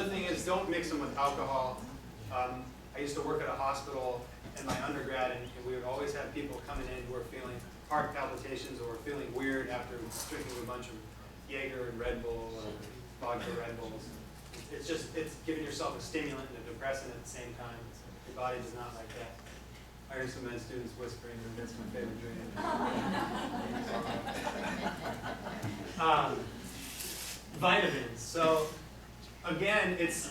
other thing is don't mix them with alcohol. I used to work at a hospital in my undergrad, and we would always have people coming in who were feeling heart palpitations or feeling weird after drinking a bunch of Jaeger and Red Bull or vodka Red Bulls. It's giving yourself a stimulant and a depressant at the same time. Your body does not like that. I heard some med students whispering that that's my favorite drink. Vitamins. So again, it's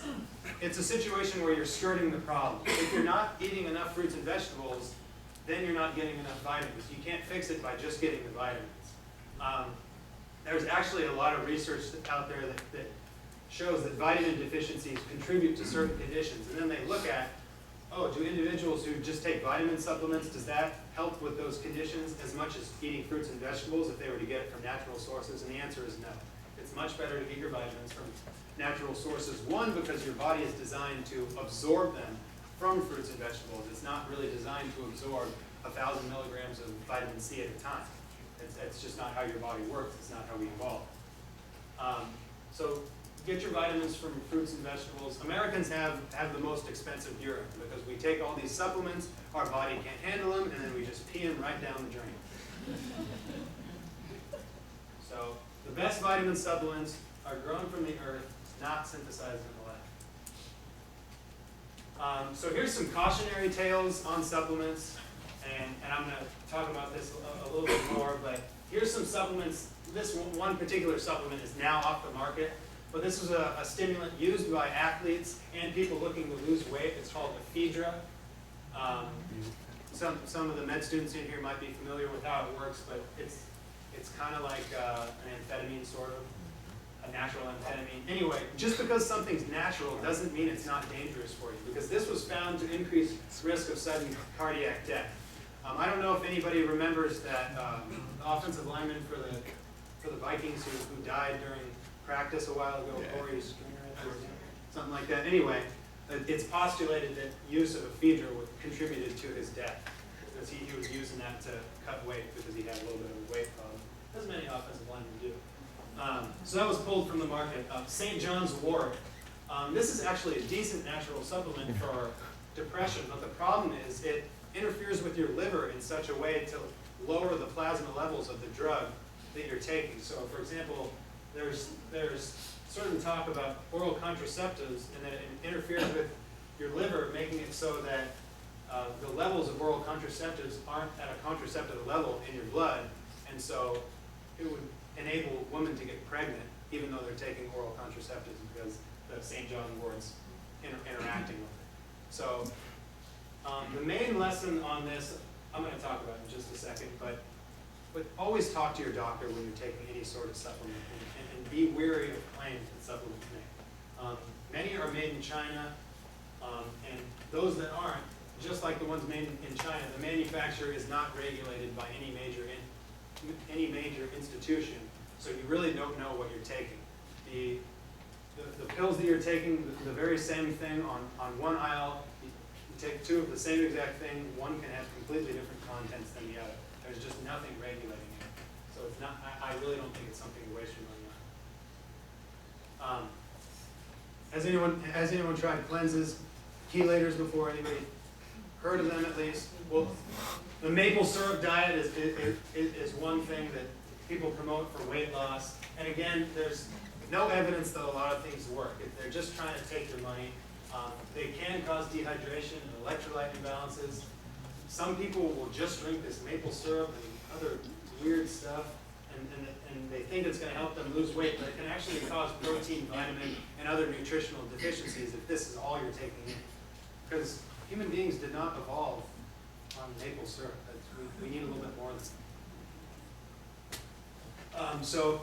a situation where you're skirting the problem. If you're not eating enough fruits and vegetables, then you're not getting enough vitamins. You can't fix it by just getting the vitamins. There's actually a lot of research out there that shows that vitamin deficiencies contribute to certain conditions. And then they look at, oh, do individuals who just take vitamin supplements, does that help with those conditions as much as eating fruits and vegetables if they were to get it from natural sources? And the answer is no. It's much better to get your vitamins from natural sources. One, because your body is designed to absorb them from fruits and vegetables. It's not really designed to absorb 1,000 milligrams of vitamin C at a time. It's just not how your body works. It's not how we evolved. So get your vitamins from fruits and vegetables. Americans have the most expensive urine because we take all these supplements, our body can't handle them, and then we just pee them right down the drain. So the best vitamin supplements are grown from the earth, not synthesized in the lab. So here's some cautionary tales on supplements, and I'm going to talk about this a little bit more, but here's some supplements. This one particular supplement is now off the market, but this was a stimulant used by athletes and people looking to lose weight. It's called ephedra. Some of the med students in here might be familiar with how it works, but it's kind of like an amphetamine, sort of, a natural amphetamine. Anyway, just because something's natural doesn't mean it's not dangerous for you, because this was found to increase risk of sudden cardiac death. I don't know if anybody remembers that the offensive lineman for the Vikings who died during practice a while ago, Corey Stringer, or something like that. Anyway, it's postulated that use of ephedra contributed to his death, because he was using that to cut weight because he had a little bit of a weight problem, as many offensive linemen do. So that was pulled from the market. St. John's wort. This is actually a decent natural supplement for depression, but the problem is it interferes with your liver in such a way to lower the plasma levels of the drug that you're taking. So, for example, there's certain talk about oral contraceptives, and that it interferes with your liver, making it so that the levels of oral contraceptives aren't at a contraceptive level in your blood, and so it would enable women to get pregnant even though they're taking oral contraceptives because the St. John wort's interacting with it. So the main lesson on this, I'm going to talk about in just a second, but always talk to your doctor when you're taking any sort of supplement, and be wary of claims that supplements make. Many are made in China, and those that aren't, just like the ones made in China, the manufacturer is not regulated by any major institution, so you really don't know what you're taking. The pills that you're taking, the very same thing on one aisle, you take two of the same exact thing, one can have completely different contents than the other. There's just nothing regulating it. So it's not, I really don't think it's something to waste your money on. Has anyone tried cleanses, chelators before? Anybody heard of them at least? Well, the maple syrup diet is one thing that people promote for weight loss. And again, there's no evidence that a lot of things work. They're just trying to take your money. They can cause dehydration and electrolyte imbalances. Some people will just drink this maple syrup and other weird stuff, and they think it's going to help them lose weight, but it can actually cause protein, vitamin, and other nutritional deficiencies if this is all you're taking in. Because human beings did not evolve on maple syrup. We need a little bit more than that. So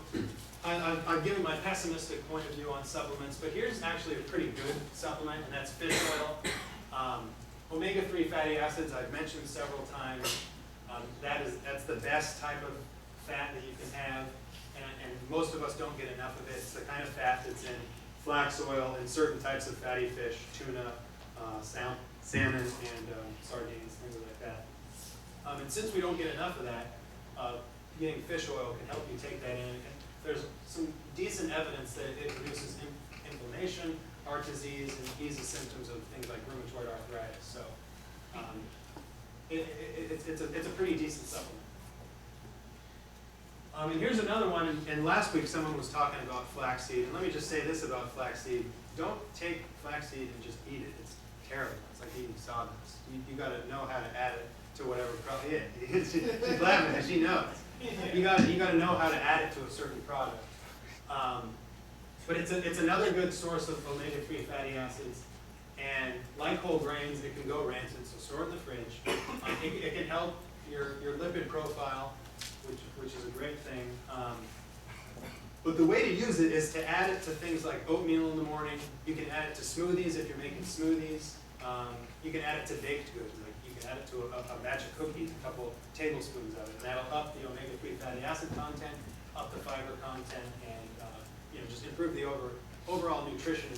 I've given my pessimistic point of view on supplements, but here's actually a pretty good supplement, and that's fish oil. Omega-3 fatty acids, I've mentioned several times. That's the best type of fat that you can have, and most of us don't get enough of it. It's the kind of fat that's in flax oil and certain types of fatty fish, tuna, salmon, and sardines, things like that. And since we don't get enough of that, getting fish oil can help you take that in. And there's some decent evidence that it reduces inflammation, heart disease and eases symptoms of things like rheumatoid arthritis. So it's a pretty decent supplement. And here's another one, and last week someone was talking about flaxseed, and let me just say this about flaxseed. Don't take flaxseed and just eat it. It's terrible. It's like eating sawdust. You got to know how to add it to whatever product. Yeah, she's laughing, she knows. You got to know how to add it to a certain product. But it's another good source of omega-3 fatty acids. And like whole grains, it can go rancid, so store it in the fridge. It can help your lipid profile, which is a great thing. But the way to use it is to add it to things like oatmeal in the morning. You can add it to smoothies if you're making smoothies. You can add it to baked goods. Like you can add it to a batch of cookies, a couple tablespoons of it, and that'll up the omega-3 fatty acid content, up the fiber content, and just improve the overall nutrition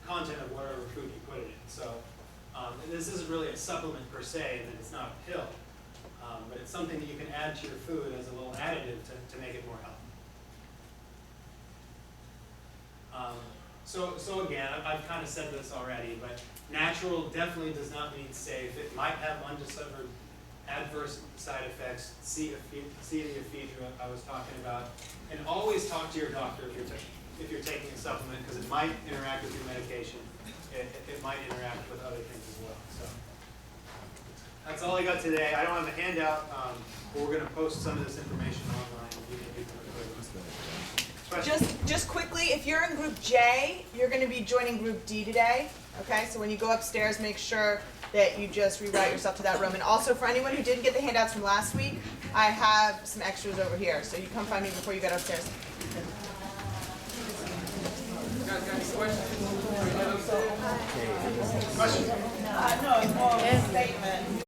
content of whatever food you put it in. So this isn't really a supplement per se, and it's not a pill, but it's something that you can add to your food as a little additive to make it more healthy. So again, I've kind of said this already, but natural definitely does not mean safe. It might have undiscovered adverse side effects. See the ephedra I was talking about, and always talk to your doctor if you're taking a supplement, because it might interact with your medication. It might interact with other things as well. So that's all I got today. I don't have a handout, but we're going to post some of this information online. Just quickly, if you're in group J, you're going to be joining group D today. Okay, so when you go upstairs, make sure that you just reroute yourself to that room. And also, for anyone who didn't get the handouts from last week, I have some extras over here. So you come find me before you get upstairs. Questions? No, it's more of a statement.